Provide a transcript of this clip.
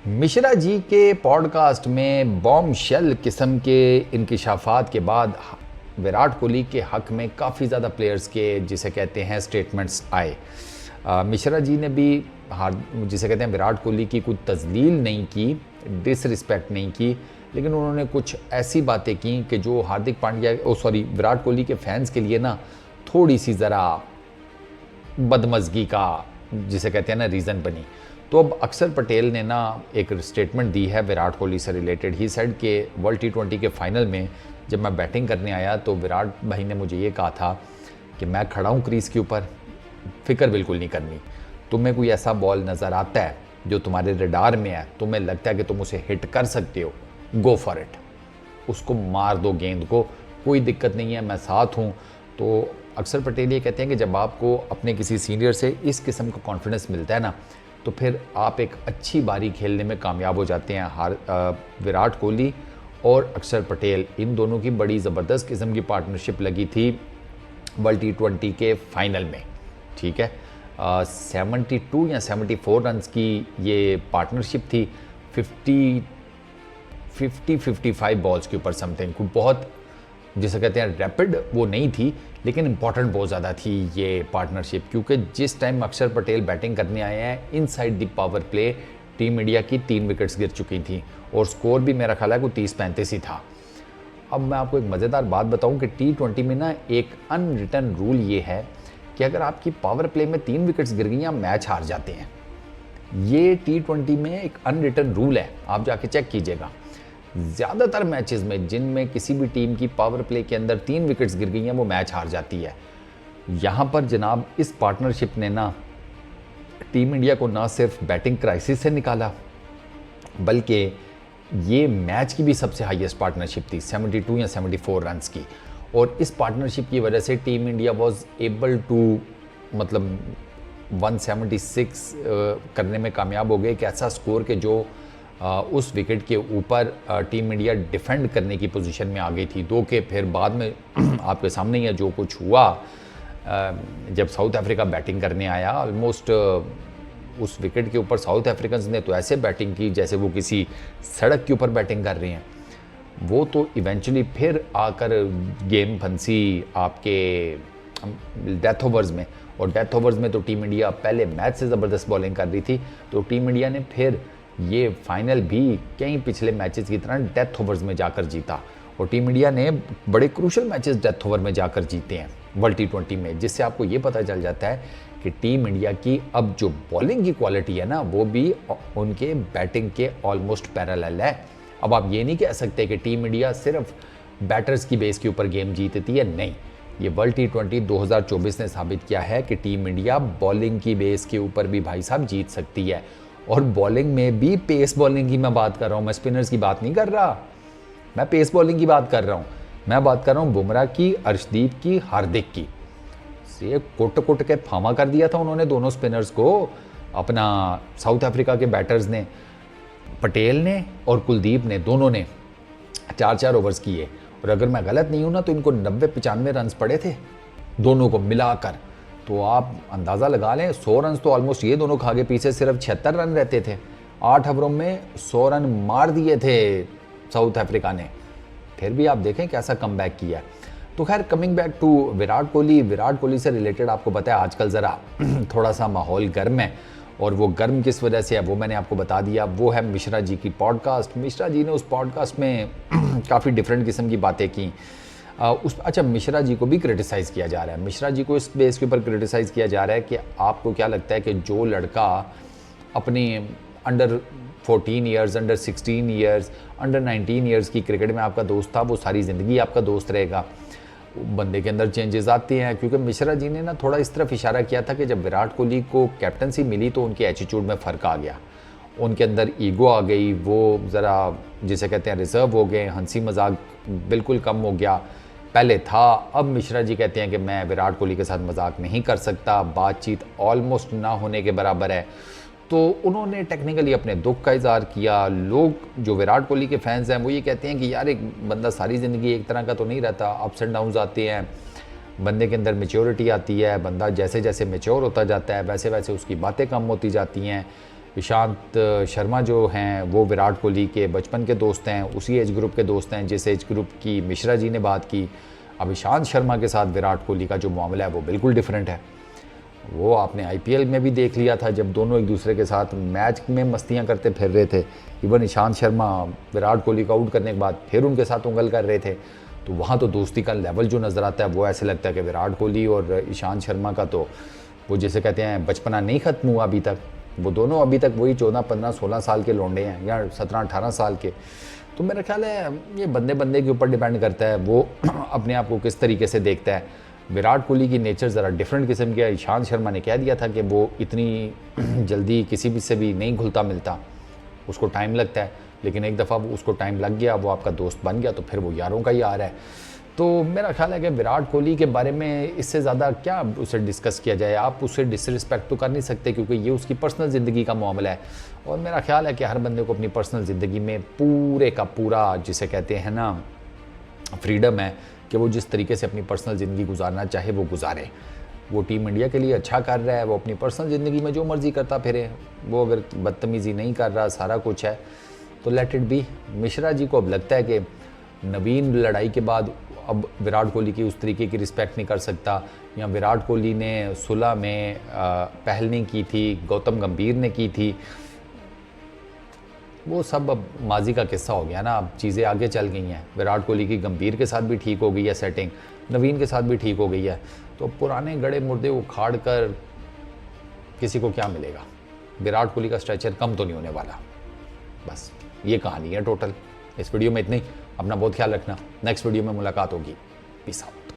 मिश्रा जी के पॉडकास्ट में bomb shell किस्म के इंकिशाफात के बाद विराट कोहली के हक में काफ़ी ज़्यादा प्लेयर्स के जिसे कहते हैं स्टेटमेंट्स आए। मिश्रा जी ने भी जिसे कहते हैं विराट कोहली की कुछ तजलील नहीं की, डिसरिस्पेक्ट नहीं की, लेकिन उन्होंने कुछ ऐसी बातें की कि जो हार्दिक पांड्या विराट कोहली के फैंस के लिए ना थोड़ी सी ज़रा बदमज़गी का जिसे कहते हैं ना रीज़न बनी। तो अब अक्षर पटेल ने ना एक स्टेटमेंट दी है विराट कोहली से रिलेटेड। ही सेड के वर्ल्ड T20 के फाइनल में जब मैं बैटिंग करने आया तो विराट भाई ने मुझे ये कहा था कि मैं खड़ा हूँ क्रीज के ऊपर, फिक्र बिल्कुल नहीं करनी, तुम्हें कोई ऐसा बॉल नज़र आता है जो तुम्हारे रडार में है, तुम्हें लगता है कि तुम उसे हिट कर सकते हो, गो फॉर इट, उसको मार दो गेंद को, कोई दिक्कत नहीं है, मैं साथ हूँ। तो अक्षर पटेल ये कहते हैं कि जब आपको अपने किसी सीनियर से इस किस्म का कॉन्फिडेंस मिलता है ना, तो फिर आप एक अच्छी बारी खेलने में कामयाब हो जाते हैं। विराट कोहली और अक्षर पटेल इन दोनों की बड़ी ज़बरदस्त किस्म की पार्टनरशिप लगी थी वर्ल्ड T20 के फाइनल में, ठीक है। 72 या 74 रन्स की ये पार्टनरशिप थी, 55 बॉल्स के ऊपर समथिंग, कोई बहुत जिसे कहते हैं रैपिड वो नहीं थी, लेकिन इंपॉर्टेंट बहुत ज़्यादा थी ये पार्टनरशिप, क्योंकि जिस टाइम अक्षर पटेल बैटिंग करने आए हैं inside the power play team India की 3 विकेट्स गिर चुकी थी और स्कोर भी मेरा ख्याल है कोई 30-35 ही था। अब मैं आपको एक मज़ेदार बात बताऊं कि T20 में ना एक अनरिटन रूल ये है कि अगर आपकी पावर प्ले में 3 विकेट्स गिर गई, आप मैच हार जाते हैं। ये T20 में एक अनरिटन रूल है, आप जाके चेक कीजिएगा। ज़्यादातर मैचेस में जिनमें किसी भी टीम की पावर प्ले के अंदर 3 विकेट्स गिर गई हैं, वो मैच हार जाती है। यहाँ पर जनाब इस पार्टनरशिप ने ना टीम इंडिया को ना सिर्फ बैटिंग क्राइसिस से निकाला, बल्कि ये मैच की भी सबसे हाईएस्ट पार्टनरशिप थी, 72 या 74 रन्स की। और इस पार्टनरशिप की वजह से team India was able to 176 करने में कामयाब हो गए। एक ऐसा स्कोर के जो उस विकेट के ऊपर टीम इंडिया डिफेंड करने की पोजीशन में आ गई थी। दो के फिर बाद में आपके सामने ही है जो कुछ हुआ। जब साउथ अफ्रीका बैटिंग करने आया, ऑलमोस्ट उस विकेट के ऊपर साउथ अफ्रीकन्स ने तो ऐसे बैटिंग की जैसे वो किसी सड़क के ऊपर बैटिंग कर रहे हैं। वो तो इवेंचुअली फिर आकर गेम फंसी आपके डेथ ओवर्स में, और डेथ ओवर्स में तो टीम इंडिया पहले मैच से ज़बरदस्त बॉलिंग कर रही थी, तो टीम इंडिया ने फिर ये फाइनल भी कई पिछले मैचेस की तरह डेथ ओवर्स में जाकर जीता। और टीम इंडिया ने बड़े क्रूशल मैचेस डेथ ओवर में जाकर जीते हैं वर्ल्ड T20 में, जिससे आपको ये पता चल जाता है कि टीम इंडिया की अब जो बॉलिंग की क्वालिटी है ना, वो भी उनके बैटिंग के ऑलमोस्ट पैरेलल है। अब आप ये नहीं कह सकते कि टीम इंडिया सिर्फ बैटर्स की बेस के ऊपर गेम जीतती है, नहीं। ये वर्ल्ड T20 2024 ने साबित किया है कि टीम इंडिया बॉलिंग की बेस के ऊपर भी भाई साहब जीत सकती है। और बॉलिंग में भी पेस बॉलिंग की मैं बात कर रहा हूँ, मैं स्पिनर्स की बात नहीं कर रहा, मैं पेस बॉलिंग की बात कर रहा हूँ। मैं बात कर रहा हूँ बुमराह की, अर्शदीप की, हार्दिक की। से कोट के फामा कर दिया था उन्होंने दोनों स्पिनर्स को, अपना साउथ अफ्रीका के बैटर्स ने, पटेल ने और कुलदीप ने, दोनों ने 4-4 ओवर्स किए। और अगर मैं गलत नहीं हूँ ना तो इनको 90-95 रन पड़े थे दोनों को मिलाकर। तो आप अंदाज़ा लगा लें, 100 रन तो ऑलमोस्ट ये दोनों खा गए, पीछे सिर्फ 76 रन रहते थे। 8 ओवरों में 100 रन मार दिए थे साउथ अफ्रीका ने। फिर भी आप देखें कैसा कमबैक किया। तो खैर coming back to Virat Kohli से रिलेटेड आपको पता है आजकल ज़रा थोड़ा सा माहौल गर्म है, और वो गर्म किस वजह से है वो मैंने आपको बता दिया। वो है मिश्रा जी की पॉडकास्ट। मिश्रा जी ने उस पॉडकास्ट में काफ़ी डिफरेंट किस्म की बातें की। अच्छा, मिश्रा जी को भी क्रिटिसाइज़ किया जा रहा है। मिश्रा जी को इस बेस के ऊपर क्रिटिसाइज़ किया जा रहा है कि आपको क्या लगता है कि जो लड़का अपने under 14 years, under 16 years, under 19 years की क्रिकेट में आपका दोस्त था, वो सारी ज़िंदगी आपका दोस्त रहेगा? बंदे के अंदर चेंजेस आते हैं। क्योंकि मिश्रा जी ने ना थोड़ा इस तरफ इशारा किया था कि जब विराट कोहली को कैप्टनसी मिली तो उनके एटीट्यूड में फ़र्क आ गया, उनके अंदर ईगो आ गई, वो ज़रा जिसे कहते हैं रिजर्व हो गए, हंसी मजाक बिल्कुल कम हो गया। पहले था, अब मिश्रा जी कहते हैं कि मैं विराट कोहली के साथ मजाक नहीं कर सकता, बातचीत ऑलमोस्ट ना होने के बराबर है। तो उन्होंने टेक्निकली अपने दुख का इज़हार किया। लोग जो विराट कोहली के फैंस हैं वो ये कहते हैं कि यार एक बंदा सारी ज़िंदगी एक तरह का तो नहीं रहता, अप्स एंड डाउन्स आते हैं, बंदे के अंदर मेच्योरिटी आती है, बंदा जैसे जैसे मेच्योर होता जाता है वैसे वैसे उसकी बातें कम होती जाती हैं, ईशांत शर्मा जो हैं वो विराट कोहली के बचपन के दोस्त हैं, उसी एज ग्रुप के दोस्त हैं जिस एज ग्रुप की मिश्रा जी ने बात की। अब ईशांत शर्मा के साथ विराट कोहली का जो मामला है वो बिल्कुल डिफरेंट है। वो आपने आईपीएल में भी देख लिया था जब दोनों एक दूसरे के साथ मैच में मस्तियां करते फिर रहे थे। इवन ईशांत शर्मा विराट कोहली को आउट करने के बाद फिर उनके साथ उंगल कर रहे थे। तो वहाँ तो दोस्ती का लेवल जो नज़र आता है वो ऐसे लगता है कि विराट कोहली और ईशांत शर्मा का तो वो जैसे कहते हैं बचपना नहीं ख़त्म हुआ अभी तक। वो दोनों अभी तक वही 14, 15, 16 साल के लौंडे हैं या 17, 18 साल के। तो मेरा ख्याल है ये बंदे बंदे के ऊपर डिपेंड करता है वो अपने आप को किस तरीके से देखता है। विराट कोहली की नेचर ज़रा डिफरेंट किस्म की है। ईशांत शर्मा ने कह दिया था कि वो इतनी जल्दी किसी भी से भी नहीं घुलता मिलता, उसको टाइम लगता है। लेकिन एक दफ़ा वो उसको टाइम लग गया, वो आपका दोस्त बन गया तो फिर वो यारों का यार है। तो मेरा ख्याल है कि विराट कोहली के बारे में इससे ज़्यादा क्या उसे डिस्कस किया जाए। आप उसे डिसरिस्पेक्ट तो कर नहीं सकते क्योंकि ये उसकी पर्सनल ज़िंदगी का मामला है। और मेरा ख्याल है कि हर बंदे को अपनी पर्सनल ज़िंदगी में पूरे का पूरा जिसे कहते हैं ना फ्रीडम है कि वो जिस तरीके से अपनी पर्सनल ज़िंदगी गुजारना चाहे वो गुजारे। वो टीम इंडिया के लिए अच्छा कर रहा है, वो अपनी पर्सनल ज़िंदगी में जो मर्ज़ी करता फिरे। वो अगर बदतमीज़ी नहीं कर रहा, सारा कुछ है तो let it be. Mishra ji को अब लगता है कि नवीन लड़ाई के बाद अब विराट कोहली की उस तरीके की रिस्पेक्ट नहीं कर सकता, या विराट कोहली ने सुलह में पहल नहीं की थी, गौतम गंभीर ने की थी। वो सब अब माजी का किस्सा हो गया ना। अब चीज़ें आगे चल गई हैं। विराट कोहली की गंभीर के साथ भी ठीक हो गई है सेटिंग, नवीन के साथ भी ठीक हो गई है। तो पुराने गड़े मुर्दे उखाड़ कर किसी को क्या मिलेगा। विराट कोहली का स्ट्रेचर कम तो नहीं होने वाला। बस ये कहानी है टोटल। इस वीडियो में इतनी। अपना बहुत ख्याल रखना। नेक्स्ट वीडियो में मुलाकात होगी। Peace out.